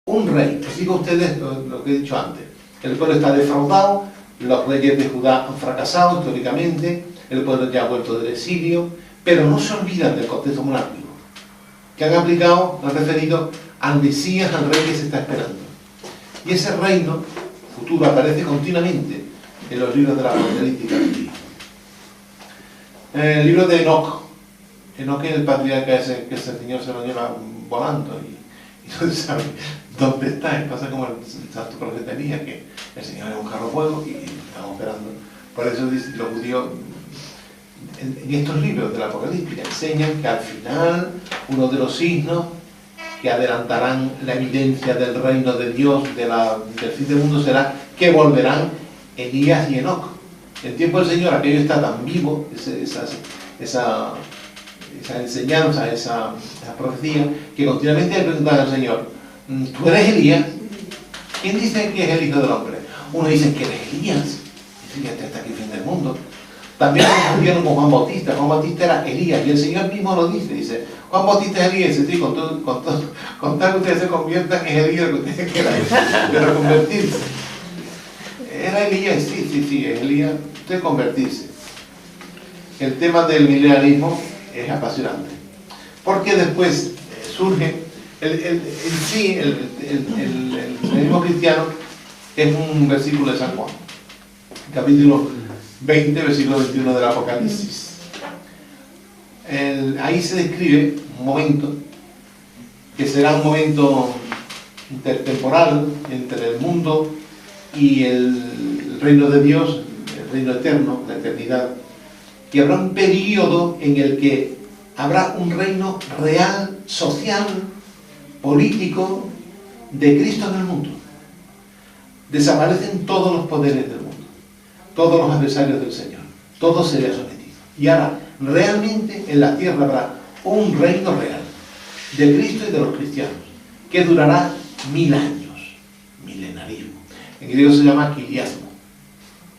un rey. Os digo a ustedes lo que he dicho antes. El pueblo está defraudado, los reyes de Judá han fracasado históricamente, el pueblo ya ha vuelto del exilio, pero no se olvidan del contexto monárquico, que han aplicado, han referido al Mesías, al rey que se está esperando. Y ese reino futuro aparece continuamente en los libros de la Apocalíptica. En el libro de Enoc, Enoc es el patriarca ese que ese señor se lo lleva volando y no se sabe dónde está. Pasa como el santo profeta Elías, que el Señor es un carro fuego y estamos esperando. Por eso los judíos en estos libros de la Apocalíptica enseñan que al final uno de los signos que adelantarán la evidencia del reino de Dios, del fin del mundo, será que volverán Elías y Enoc. En el tiempo del Señor aquello está tan vivo, esa enseñanza, esa profecía, que continuamente le preguntan al Señor: ¿tú eres Elías? ¿Quién dice que es el Hijo del Hombre? Uno dice que eres Elías, y fíjate, hasta aquí el fin del mundo. También lo confundieron con Juan Bautista. Juan Bautista era Elías, y el Señor mismo lo dice, Juan Bautista es Elías, y con tal que ustedes se conviertan en Elías, que ustedes quieran convertirse. Era Elías, sí, es Elías, usted convertirse. El tema del milenarismo es apasionante, porque después surge, el milenarismo cristiano es un versículo de San Juan, capítulo 20, versículo 21 del Apocalipsis. Ahí se describe un momento que será un momento intertemporal entre el mundo y el reino de Dios, el reino eterno, la eternidad, y habrá un periodo en el que habrá un reino real, social, político, de Cristo en el mundo. Desaparecen todos los poderes del mundo, todos los adversarios del Señor, todo será sometido. Y ahora, realmente en la tierra habrá un reino real, de Cristo y de los cristianos, que durará 1000 años, milenarismo. En griego se llama kiliasmo.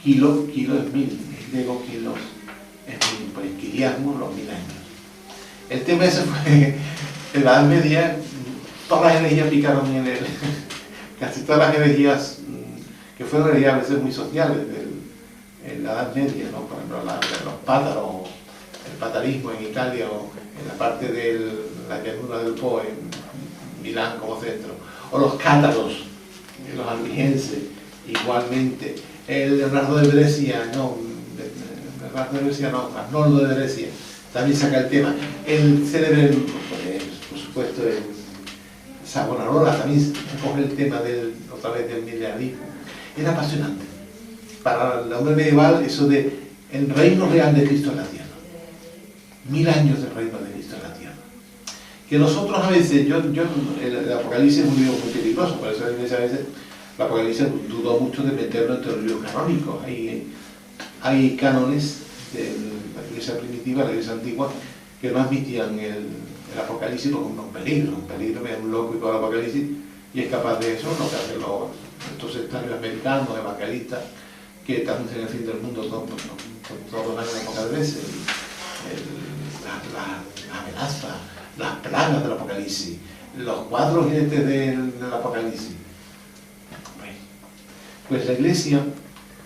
Kilo es 1000, en griego kilos es 1000, pues kiliasmo, los 1000 años. El tema ese fue, en la Edad Media, todas las herejías picaron en él. Casi todas las herejías que fueron herejías a veces muy sociales en la Edad Media, ¿no? Por ejemplo, los pátaros, el patarismo en Italia, o en la parte de la llanura del Po, en Milán como centro, o los cátaros, los albigenses, igualmente, el Leonardo de Brescia, Arnoldo de Brescia, también saca el tema. El célebre, por supuesto, Savonarola también coge el tema otra vez del milenarismo. Era apasionante. Para el hombre medieval, eso de el reino real de Cristo en la tierra. 1000 años del reino de Cristo en la tierra. Que nosotros a veces, el Apocalipsis es un libro muy peligroso, por eso a veces el Apocalipsis dudó mucho de meterlo entre los libros canónicos. Hay cánones de la iglesia primitiva, la iglesia antigua, que no admitían el Apocalipsis como un peligro que es un loco y todo el Apocalipsis, y es capaz de eso, lo que hacen estos sectarios americanos, evangelistas, que traducen el fin del mundo todos los años una poca de veces, las amenazas, las plagas del Apocalipsis, los cuatro jinetes del Apocalipsis. Bueno, pues la Iglesia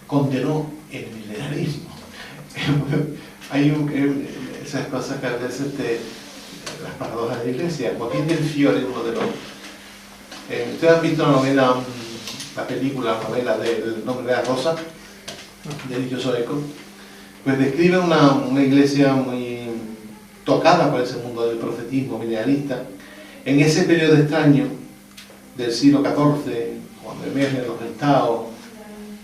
condenó el milenarismo. Hay esas cosas que a veces las paradojas de la Iglesia. Joaquín del Fiore, uno de los... ¿ustedes han visto la película, la novela del Nombre de la Rosa, de Lidio Soeco? Pues describe una iglesia muy tocada por ese mundo del profetismo milenarista, en ese periodo extraño del siglo XIV, cuando emergen los estados,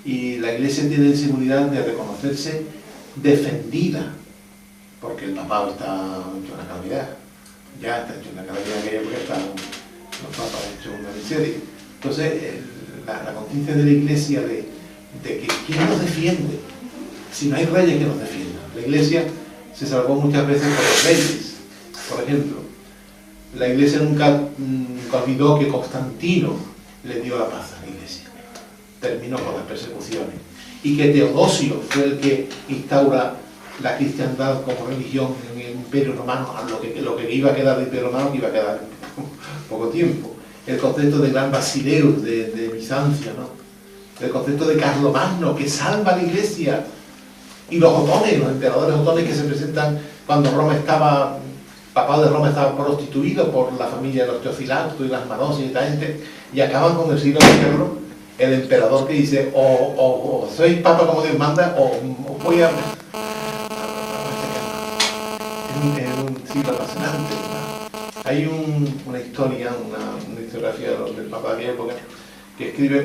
y la iglesia tiene la inseguridad de reconocerse defendida, porque el papado está hecho una calamidad, ya está hecho una calamidad, aquella época los papas han hecho una miseria. Entonces, la conciencia de la iglesia de que ¿quién nos defiende? Si no hay reyes que nos defiendan. La iglesia se salvó muchas veces por los reyes. Por ejemplo, la iglesia nunca olvidó que Constantino le dio la paz a la iglesia. Terminó con las persecuciones. Y que Teodosio fue el que instaura la cristiandad como religión en el Imperio Romano, lo que iba a quedar del Imperio Romano, que iba a quedar poco tiempo. el concepto de Gran Basileus de Bizancio, ¿no? El concepto de Carlomagno, que salva a la Iglesia, y los otones, los emperadores otones que se presentan cuando Roma estaba, papado de Roma estaba prostituido por la familia de los Teofilatos y las Madosias y tal gente, y acaban con el siglo I, el emperador que dice, o sois papa como Dios manda, o voy a... Es un siglo apasionante, ¿verdad? Hay una historia, una historiografía del papa de aquella época, que escribe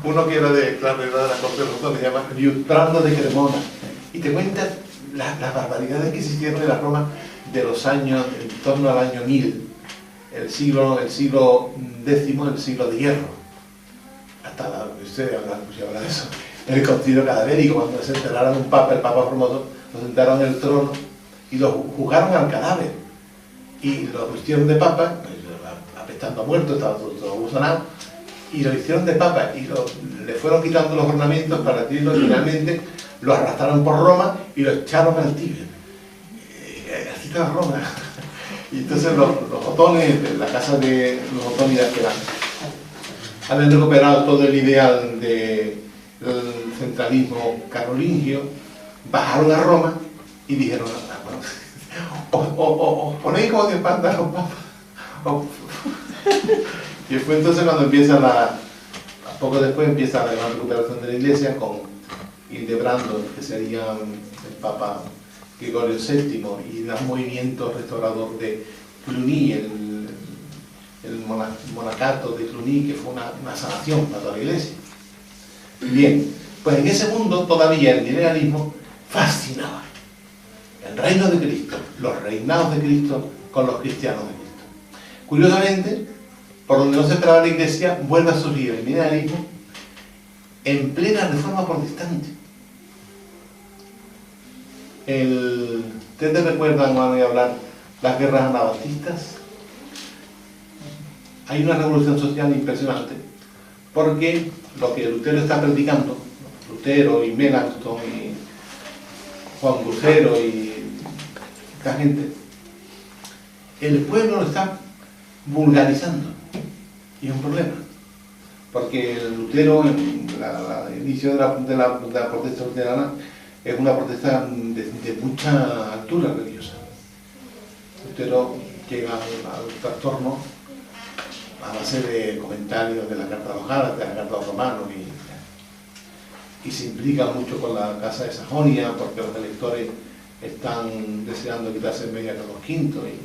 uno que era de la corte de los otones, se llama Liutprando de Cremona, y te cuenta las barbaridades que se hicieron en la Roma de los años, en torno al año 1000, el siglo X, el siglo de hierro. Hasta usted habla de eso, el concilio cadavérico, cuando se enteraron un papa, el papa Formoso, lo sentaron en el trono y lo juzgaron al cadáver. Y lo hicieron de papa, apestando a muerto, estaba todo gusonado, y lo hicieron de papa y le fueron quitando los ornamentos para decirlo, y finalmente lo arrastraron por Roma y lo echaron al Tíber. Así estaba Roma. Y entonces los otones, la casa de los otónidas que habían recuperado todo el ideal del centralismo carolingio, bajaron a Roma y dijeron, os ponéis como Dios manda a los papas. Y fue entonces cuando empieza poco después empieza la gran recuperación de la Iglesia con Hildebrando, que sería el Papa Gregorio VII, y los movimientos restaurador de Cluny, el monacato de Cluny, que fue una sanación para toda la Iglesia. Bien, pues en ese mundo todavía el milenarismo fascinaba. El reino de Cristo, los reinados de Cristo con los cristianos de Cristo. Curiosamente, por donde no se esperaba la Iglesia, vuelve a surgir el milenarismo en plena reforma protestante. ¿Ustedes recuerdan, van a hablar, las guerras anabaptistas? Hay una revolución social impresionante, porque lo que Lutero está predicando, Lutero y Melanchthon y Juan Bucero y esta gente, el pueblo lo está vulgarizando, y es un problema, porque Lutero, en el inicio de la protesta luterana, es una protesta de mucha altura religiosa. Lutero llega al trastorno a base de comentarios de la Carta de los Gálatas, de la Carta de los Romanos, y se implica mucho con la Casa de Sajonia, porque los electores están deseando quitarse en medio de los quintos y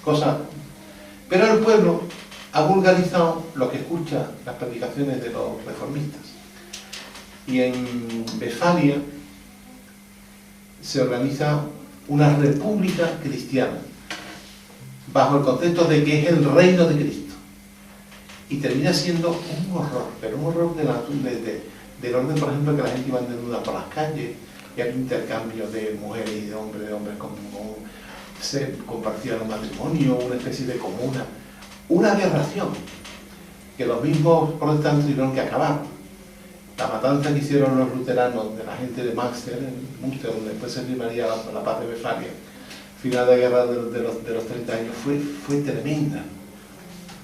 cosas. Pero el pueblo ha vulgarizado lo que escucha las predicaciones de los reformistas. Y en Westfalia se organiza una república cristiana bajo el concepto de que es el reino de Cristo, y termina siendo un horror, pero un horror del orden, por ejemplo, que la gente iba desnuda por las calles, y había intercambio de mujeres y de hombres se compartían los matrimonios, una especie de comuna, una aberración que los mismos protestantes tuvieron que acabar. La matanza que hicieron los luteranos de la gente de Münster, donde después se firmaría la paz de Westfalia, final de la guerra de los 30 años, fue tremenda,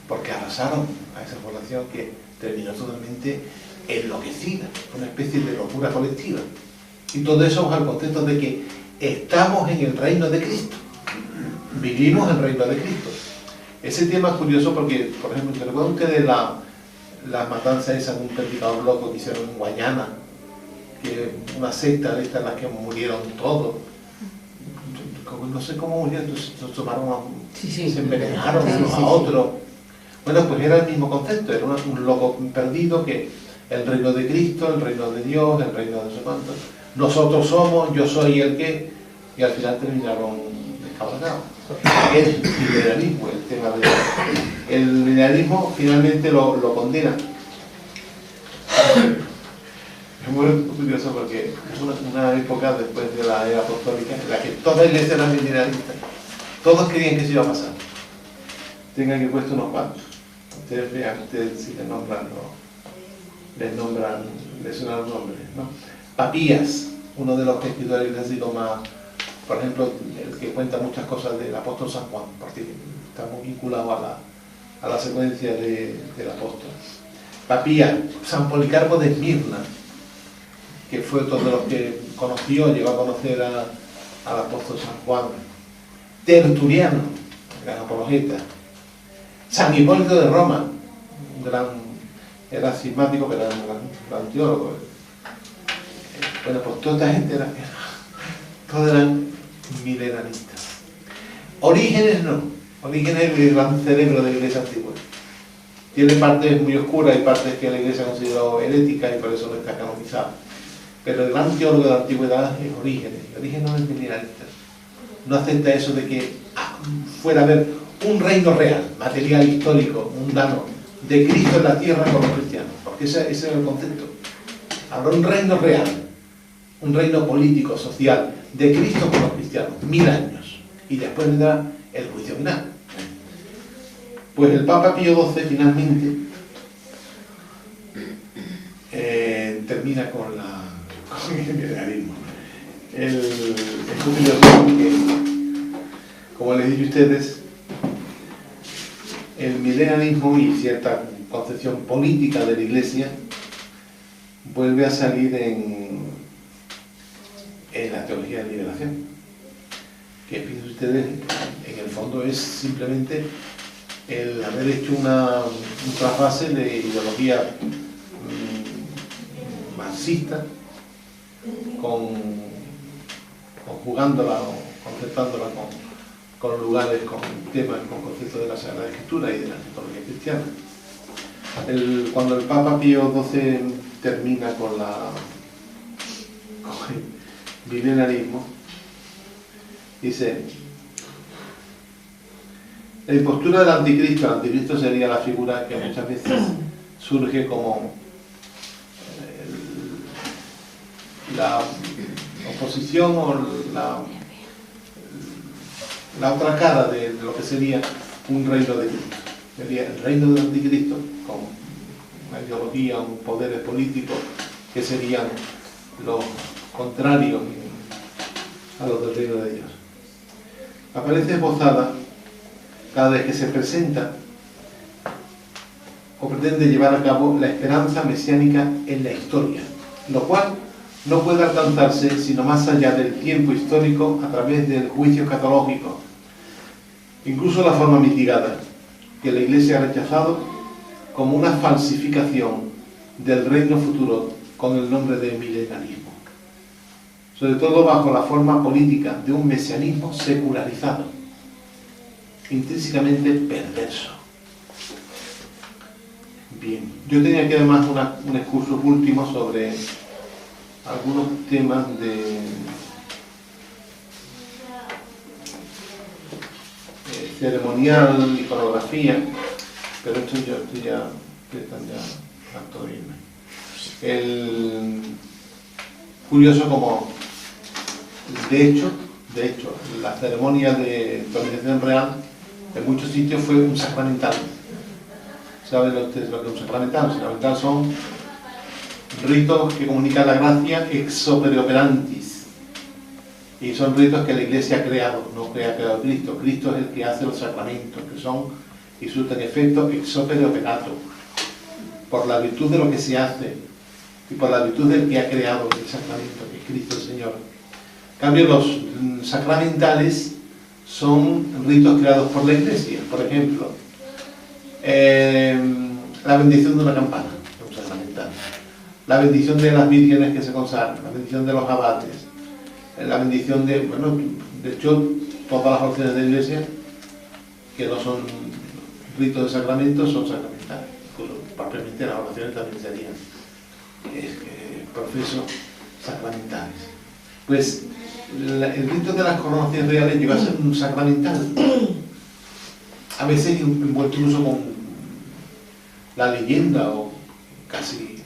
porque arrasaron a esa población que terminó totalmente enloquecida, una especie de locura colectiva. Y todo eso bajo el contexto de que estamos en el reino de Cristo, vivimos el reino de Cristo. Ese tema es curioso porque, por ejemplo, ¿se recuerdan ustedes las matanzas esas de un predicador loco que hicieron en Guayana? Que una secta de estas en las que murieron todos. No sé cómo murieron, se tomaron se envenenaron unos a otros. Bueno, pues era el mismo concepto, era un loco perdido que el reino de Cristo, el reino de Dios, el reino de no sé cuánto. Nosotros somos, yo soy el que, y al final terminaron descabalgados. El liberalismo, el tema el liberalismo finalmente lo condena. Es muy curioso porque es una época después de la era apostólica en la que toda la iglesia era liberalista. Todos creían que se iba a pasar. Tengan que puesto unos cuantos. Ustedes vean, ustedes si les nombran, les suenan los nombres, ¿no? Papías, uno de los escritores eclesiásticos más, por ejemplo, el que cuenta muchas cosas del apóstol San Juan, porque está muy vinculado a la secuencia del apóstol. Papía, San Policarpo de Esmirna, que fue otro de los que conoció, llegó a conocer al apóstol San Juan. Tertuliano, gran apologeta. San Hipólito de Roma, era cismático, pero era un gran teólogo. Bueno, pues toda esta gente todos eran milenaristas. Orígenes no. Orígenes es el gran cerebro de la Iglesia antigua. Tiene partes muy oscuras y partes que la Iglesia consideró heréticas y por eso no está canonizado. Pero el gran teólogo de la antigüedad es Orígenes. Orígenes no es milenarista. No acepta eso de que fuera a haber un reino real, material, histórico, mundano, de Cristo en la tierra con los cristianos. Porque ese es el concepto. Habrá un reino real, un reino político, social, de Cristo con los cristianos, 1000 años. Y después vendrá el juicio final. Pues el Papa Pío XII finalmente termina con el milenarismo. Es curioso porque, como les dije a ustedes, el milenarismo y cierta concepción política de la Iglesia vuelve a salir en la teología de la liberación, que fíjense ustedes, en el fondo es simplemente el haber hecho un trasvase de ideología marxista, conjugándola o concertándola con lugares, con temas, con conceptos de la Sagrada Escritura y de la teología cristiana. Cuando el Papa Pío XII termina con el milenarismo, dice: la impostura del anticristo. El anticristo sería la figura que muchas veces surge como la oposición o la otra cara de lo que sería un reino de Cristo. Sería el reino del anticristo con una ideología, un poder político que serían los contrarios a los del reino de Dios. Aparece esbozada cada vez que se presenta o pretende llevar a cabo la esperanza mesiánica en la historia, lo cual no puede alcanzarse sino más allá del tiempo histórico a través del juicio escatológico, incluso la forma mitigada, que la Iglesia ha rechazado como una falsificación del reino futuro con el nombre de milenarismo, sobre todo bajo la forma política de un mesianismo secularizado, intrínsecamente perverso. Bien, yo tenía aquí además un excursus último sobre algunos temas de ceremonial, iconografía, pero esto ya están ya harto de irme. Curioso como, de hecho, la ceremonia de canonización real en muchos sitios fue un sacramental. ¿Saben ustedes lo que es un sacramental? Un sacramental son ritos que comunican la gracia ex opere operantis. Y son ritos que la Iglesia ha creado, no que ha creado Cristo. Cristo es el que hace los sacramentos, que son y surten efecto ex opere operato, por la virtud de lo que se hace y por la virtud del que ha creado el sacramento, que es Cristo el Señor. En cambio, los sacramentales son ritos creados por la Iglesia. Por ejemplo, la bendición de una campana, un sacramental. La bendición de las vírgenes que se consagran, la bendición de los abades, la bendición de, bueno, de hecho, todas las oraciones de la Iglesia que no son ritos de sacramentos son sacramentales. Incluso, propiamente, las oraciones también serían profesos sacramentales. Pues el rito de las coronaciones reales llegó a ser un sacramental, a veces envuelto incluso con la leyenda o casi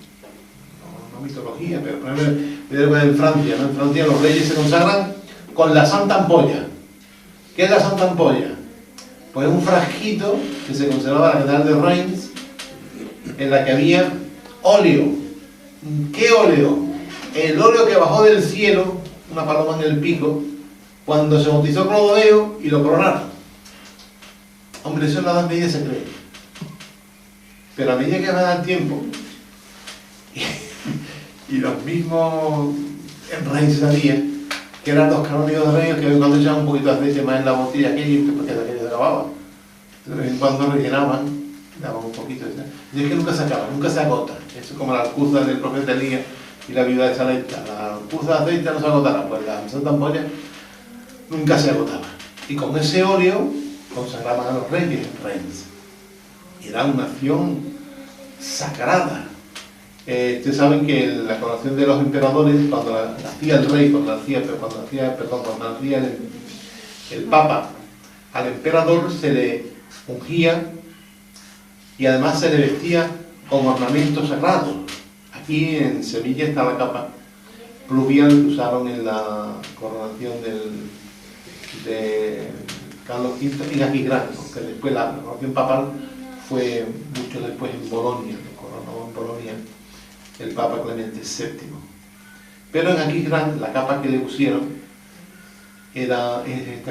no mitología, pero por ejemplo en Francia, ¿no? En Francia los reyes se consagran con la Santa Ampolla. ¿Qué es la Santa Ampolla? Pues un frasquito que se conservaba en la Catedral de Reims, en la que había óleo. ¿Qué óleo? El óleo que bajó del cielo, una paloma en el pico, cuando se bautizó Clodoveo y lo coronaron. Hombre, eso en la Edad Media se cree. Pero a medida que va el tiempo, y los mismos reyes sabían que eran los canónigos de reyes que cuando echaban un poquito de aceite más en la botella aquello, porque aquello se acababa. De vez en cuando rellenaban, daban un poquito de... Y es que nunca se acaba, nunca se agota. Eso es como la alcuza del profeta Elías y la viuda de Sarepta. La alcuza de aceite no se agotará, pues la santa ampolla nunca se agotaba. Y con ese óleo consagraban a los reyes y era una acción sagrada. Ustedes saben que la coronación de los emperadores, cuando la hacía el rey, cuando la hacía el papa, al emperador se le ungía y además se le vestía con ornamentos sagrados. Aquí en Sevilla está la capa pluvial que usaron en la coronación de Carlos V en Aquisgrán, que después la coronación papal fue mucho después en Bolonia, lo coronó en Bolonia el Papa Clemente VII. Pero en Aquisgrán la capa que le pusieron es esta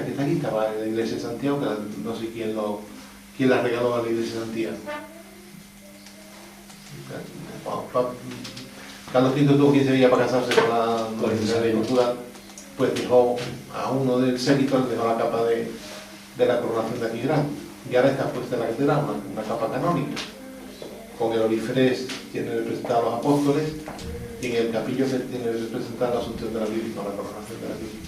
que está aquí, estaba en la iglesia de Santiago, que no sé quién la regaló a la iglesia de Santiago. Carlos V tuvo 15 días para casarse con la iglesia de Portugal, pues dejó a uno del séquito, le dejó la capa de la coronación de Aquisgrán, y ahora está puesta en la catedral, una capa canónica. Con el olifrés tiene representado a los apóstoles y en el capillo se tiene representado la Asunción de la Virgen, con la coronación de la Virgen,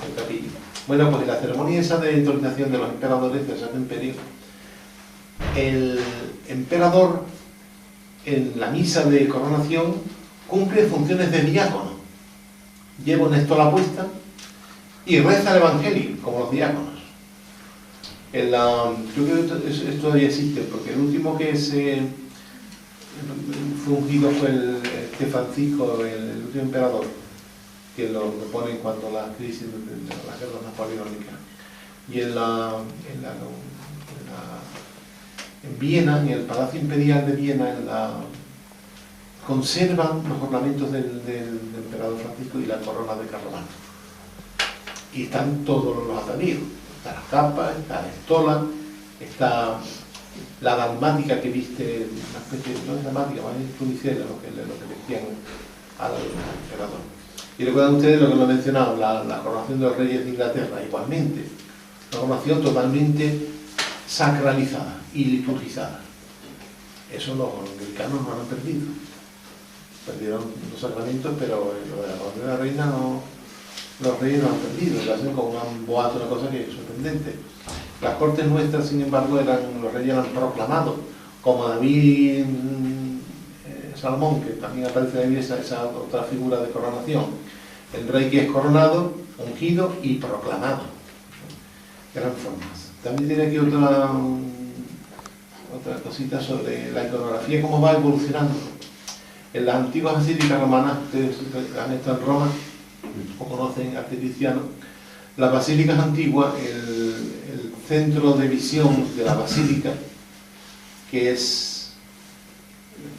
el capillo. Bueno, pues en la ceremonia esa de entronización de los emperadores del Santo Imperio, el emperador en la misa de coronación cumple funciones de diácono. Lleva una estola puesta y reza el Evangelio, como los diáconos. Yo creo que esto todavía existe, porque el último que fue ungido fue este Francisco, el último emperador, que lo ponen cuando la crisis de las guerras napoleónicas. Y en Viena, en el Palacio Imperial de Viena, conservan los ornamentos del emperador Francisco y la corona de Carlomagno. Y están todos los atavíos. Está la capa, está la estola, está la dalmática que viste, una especie de, no es dalmática, más es tunicela, lo que vestían al emperador. Y recuerdan ustedes lo que lo he mencionado, la coronación de los reyes de Inglaterra, igualmente, una coronación totalmente sacralizada y liturgizada. Eso los americanos no lo han perdido. Perdieron los sacramentos, pero lo de la coronación de la reina no. Los reyes no han perdido, lo hacen con un boato, una cosa que es sorprendente. Las cortes nuestras, sin embargo, los reyes eran proclamados, como David Salomón, que también aparece en la Iglesia, esa otra figura de coronación. El rey que es coronado, ungido y proclamado. Gran formas. También tiene aquí otra cosita sobre la iconografía, cómo va evolucionando. En las antiguas basílicas romanas, ustedes han estado en Roma, o conocen arte cristiano, las basílicas antiguas, el centro de visión de la basílica, que es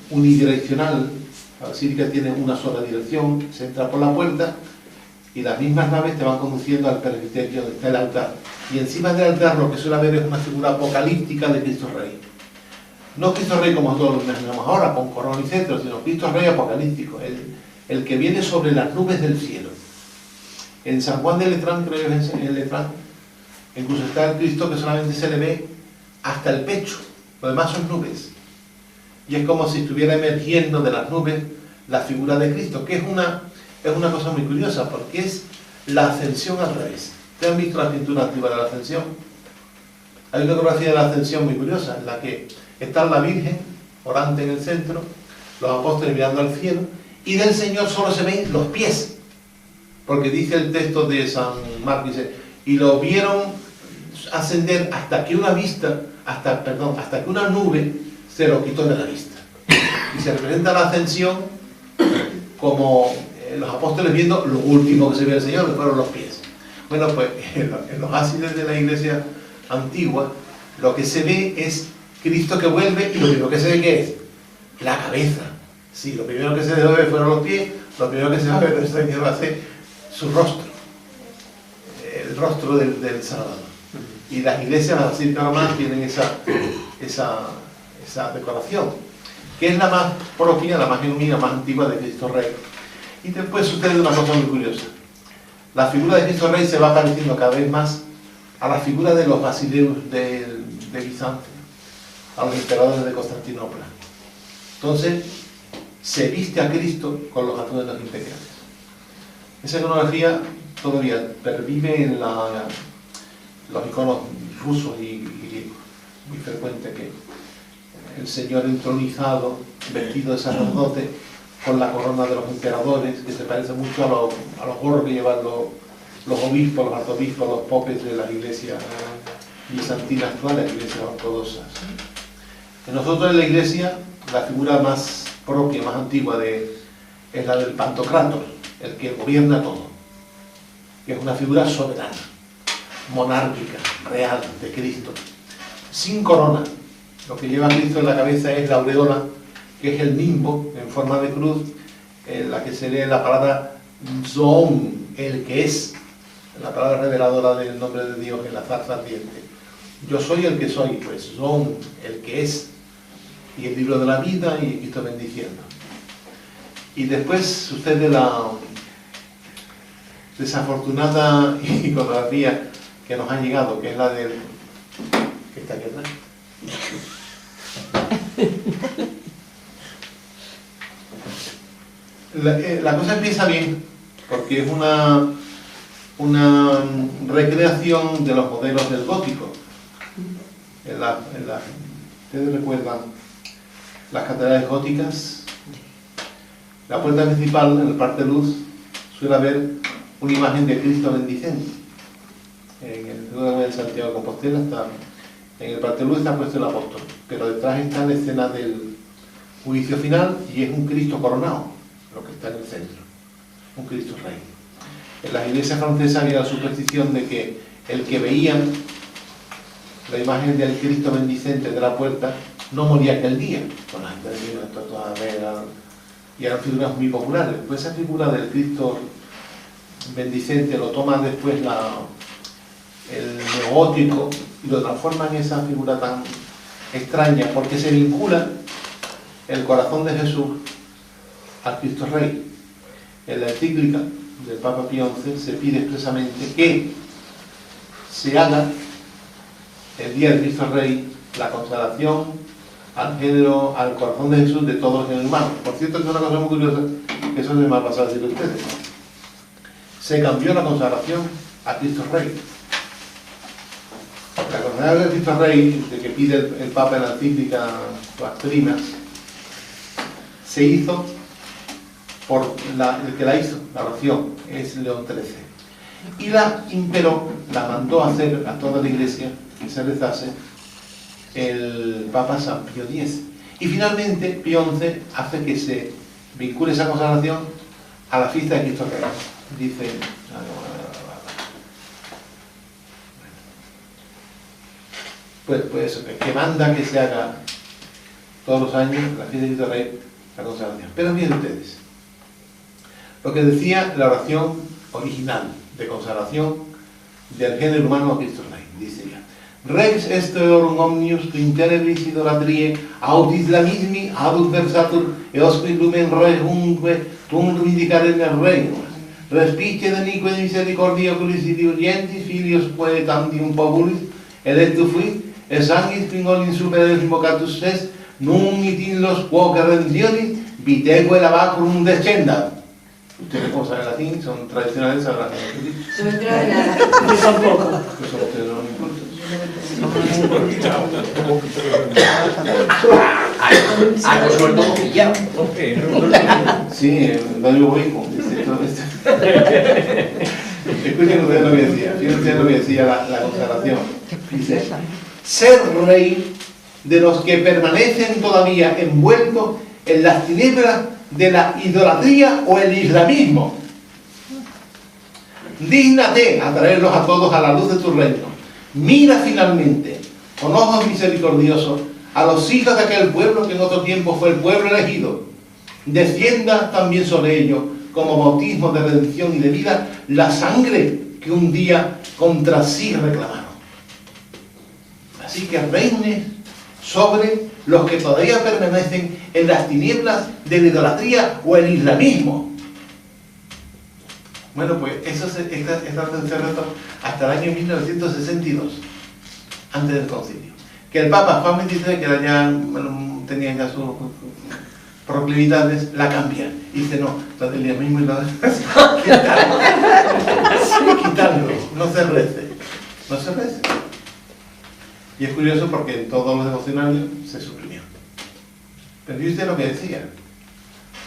unidireccional, la basílica tiene una sola dirección, se entra por la puerta y las mismas naves te van conduciendo al presbiterio donde está el altar. Y encima del altar lo que suele haber es una figura apocalíptica de Cristo Rey. No Cristo Rey como todos lo imaginamos ahora, con corona y cetro, sino Cristo Rey apocalíptico, el que viene sobre las nubes del cielo. En San Juan de Letrán, creo que es en Letrán, incluso está el Cristo que solamente se le ve hasta el pecho, lo demás son nubes. Y es como si estuviera emergiendo de las nubes la figura de Cristo, que es una cosa muy curiosa, porque es la ascensión al revés. ¿Ustedes han visto la pintura antigua de la ascensión? Hay una fotografía de la ascensión muy curiosa, en la que está la Virgen, orante en el centro, los apóstoles mirando al cielo, y del Señor solo se ven los pies. Porque dice el texto de San Marcos, dice, y lo vieron ascender hasta que una nube se lo quitó de la vista. Y se representa la ascensión como los apóstoles viendo lo último que se ve del Señor, que fueron los pies. Bueno, pues en los ábsides de la iglesia antigua, lo que se ve es Cristo que vuelve, y lo primero que se ve, ¿qué es? La cabeza. Sí, lo primero que se ve fueron los pies, lo primero que se va a ver del Señor va a ser su rostro, el rostro del Salvador. Y las iglesias, las basílicas romanas, tienen esa esa decoración, que es la más propia, la más genuina, más antigua de Cristo Rey. Y después sucede una cosa muy curiosa. La figura de Cristo Rey se va pareciendo cada vez más a la figura de los basileus de Bizancio, a los emperadores de Constantinopla. Entonces, se viste a Cristo con los atuendos imperiales. Esa iconografía todavía pervive en los iconos rusos y griegos. Muy frecuente que el Señor entronizado, vestido de sacerdote, con la corona de los emperadores, que se parece mucho a los gorros que llevan los obispos, los arzobispos, los popes de las iglesias bizantinas actuales, las iglesias ortodoxas. En nosotros en la iglesia, la figura más propia, más antigua es la del Pantocrátor, el que gobierna todo, que es una figura soberana, monárquica, real, de Cristo, sin corona. Lo que lleva Cristo en la cabeza es la aureola, que es el nimbo en forma de cruz, en la que se lee la palabra Zoon, el que es, la palabra reveladora del nombre de Dios en la zarza ardiente. Yo soy el que soy, pues Zoon, el que es, y el libro de la vida y Cristo bendiciendo. Y después sucede la desafortunada iconografía que nos ha llegado, que es la del... ¿Qué está aquí atrás? La cosa empieza bien, porque es una recreación de los modelos del gótico. ¿Ustedes recuerdan las catedrales góticas? La puerta principal, en el parte luz, suele haber una imagen de Cristo bendicente. En el segundo de Santiago de Compostela está, en el parte luz está puesto el apóstol, pero detrás está la escena del juicio final y es un Cristo coronado, lo que está en el centro, un Cristo Rey. En las iglesias francesas había la superstición de que el que veía la imagen del Cristo bendicente de la puerta no moría aquel día, con las estatuas y eran figuras muy populares. Pues esa figura del Cristo bendicente lo toma después el neogótico y lo transforma en esa figura tan extraña, porque se vincula el corazón de Jesús al Cristo Rey. En la encíclica del Papa Pío XI se pide expresamente que se haga el día del Cristo Rey la consagración al género, al corazón de Jesús de todos los géneros humanos. Por cierto, que es una cosa muy curiosa, que eso se me ha pasado a decir a ustedes. Se cambió la consagración a Cristo Rey. La consagración de Cristo Rey, de que pide el Papa en la encíclica Las Primas, se hizo por el que la hizo, la oración, es León XIII. Y la imperó, la mandó a hacer a toda la iglesia que se rezase el Papa San Pío X. Y finalmente Pío XI hace que se vincule esa consagración a la fiesta de Cristo Rey. Dice... Pues eso, que manda que se haga todos los años la fiesta de Cristo Rey, la consagración. Pero miren ustedes, lo que decía la oración original de consagración del género humano a Cristo Rey, dice ya: Rex est eorum omnius tu interebris idolatrie aut islamismi adut versatur eosque lumen regumque tum vindicare nel reino respice de nique de misericordia oculis idiurientis filios poetandium populis electu fuit et sanguis pingolin superes invocatus est num itin los quo redentionis viteque lavacrum descendat. Ustedes, como saben latín, son tradicionales, sabrán que No me entero de nada. Yo tampoco. eso a ustedes no les importa. Algo suelto pillado. Sí, Darío Boico dice todo esto. Escuchen ustedes lo que decía, fíjense ustedes lo que decía la consagración. Dice: ser rey de los que permanecen todavía envueltos en las tinieblas de la idolatría o el islamismo. Dígnate a traerlos a todos a la luz de tu reino. Mira finalmente con ojos misericordiosos a los hijos de aquel pueblo que en otro tiempo fue el pueblo elegido. Descienda también sobre ellos como bautismo de redención y de vida la sangre que un día contra sí reclamaron. Así que reine sobre los que todavía permanecen en las tinieblas de la idolatría o el islamismo. Bueno, pues eso está en secreto hasta el año 1962, antes del concilio. Que el Papa Juan XXIII, que era ya, bueno, tenía ya sus proclividades, la cambia. Y dice, no, lo del islamismo y lo de... quitarlo, no se rece. No se rece. Y es curioso porque en todos los devocionarios se suprimió. Pero yo usted lo que decía,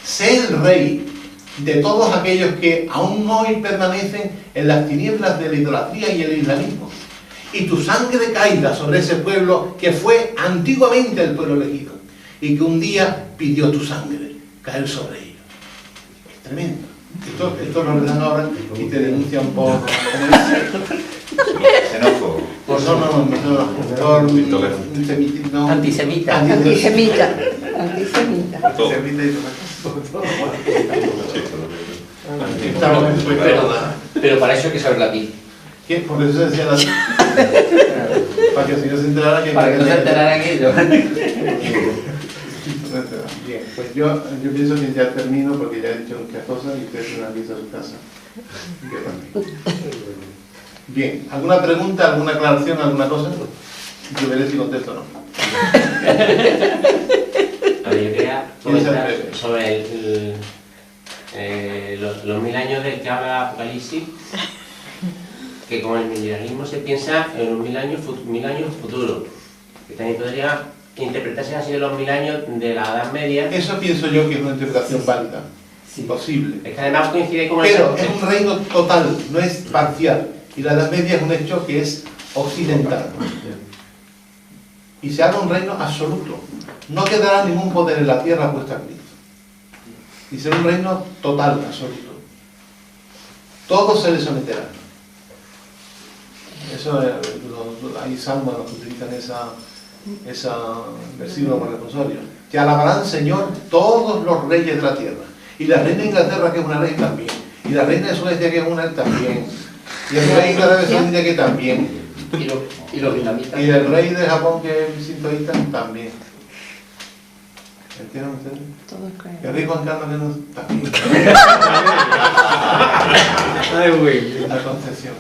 sé el rey de todos aquellos que aún hoy permanecen en las tinieblas de la idolatría y el islamismo, y tu sangre caiga sobre ese pueblo que fue antiguamente el pueblo elegido y que un día pidió tu sangre caer sobre ellos. Es tremendo. Esto lo dan ahora y te denuncian por... Xenófobo. Por Antisemita. Antisemita. Pero para eso hay que saber latín. ¿Qué? Por eso se decía latín. Para que si no se enterara que... Para que no se enteraran ellos. Bien, pues yo pienso que ya termino porque ya he dicho muchas cosas y ustedes se han visto a su casa. Bien, ¿alguna pregunta, alguna aclaración, alguna cosa? Yo veré si contesto o no. A ver, yo quería comentar sobre los 1000 años del que habla Apocalipsis, que con el milenarismo se piensa en los 1000 años futuros, que también podría interpretarse así de los 1000 años de la Edad Media. Eso pienso yo que es una interpretación válida, posible. Es que además coincide con Pero es un reino total, no es parcial. Y la Edad Media es un hecho que es occidental. Y se habla de un reino absoluto. No quedará ningún poder en la tierra puesto a Cristo. Y será un reino total, absoluto. Todos se le someterán. Eso hay salmos que utilizan esa versículo con el responsorio. Te alabarán, Señor, todos los reyes de la tierra. Y la reina de Inglaterra, que es una reina, también. Y la reina de Suecia, que es una, también. Y el rey de Arabia Saudita, que también. Y los vietnamitas. Y el rey de Japón, que es sintoísta, también. ¿Entienden ustedes? Todos creen. El rey Juan Carlos, que no, también. Ay, güey. La Concepción.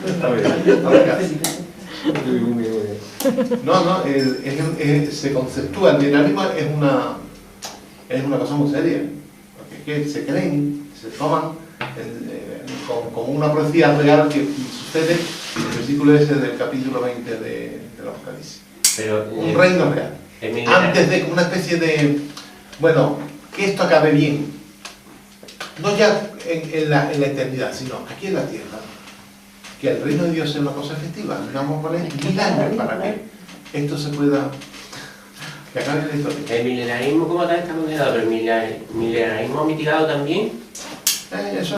Está bien. No, se conceptúa, el milenarismo es una cosa muy seria, porque es que se creen, se toman como una profecía real que sucede en el versículo ese del capítulo 20 del Apocalipsis. Pero, Un reino real. Antes de una especie de, bueno, que esto acabe bien, no ya en la eternidad, sino aquí en la tierra. Que el reino de Dios sea una cosa efectiva. Vamos a poner 1000 años para que esto se pueda... que acabe la historia. el milenarismo como tal está condenado, pero el milenarismo mitigado también. Eso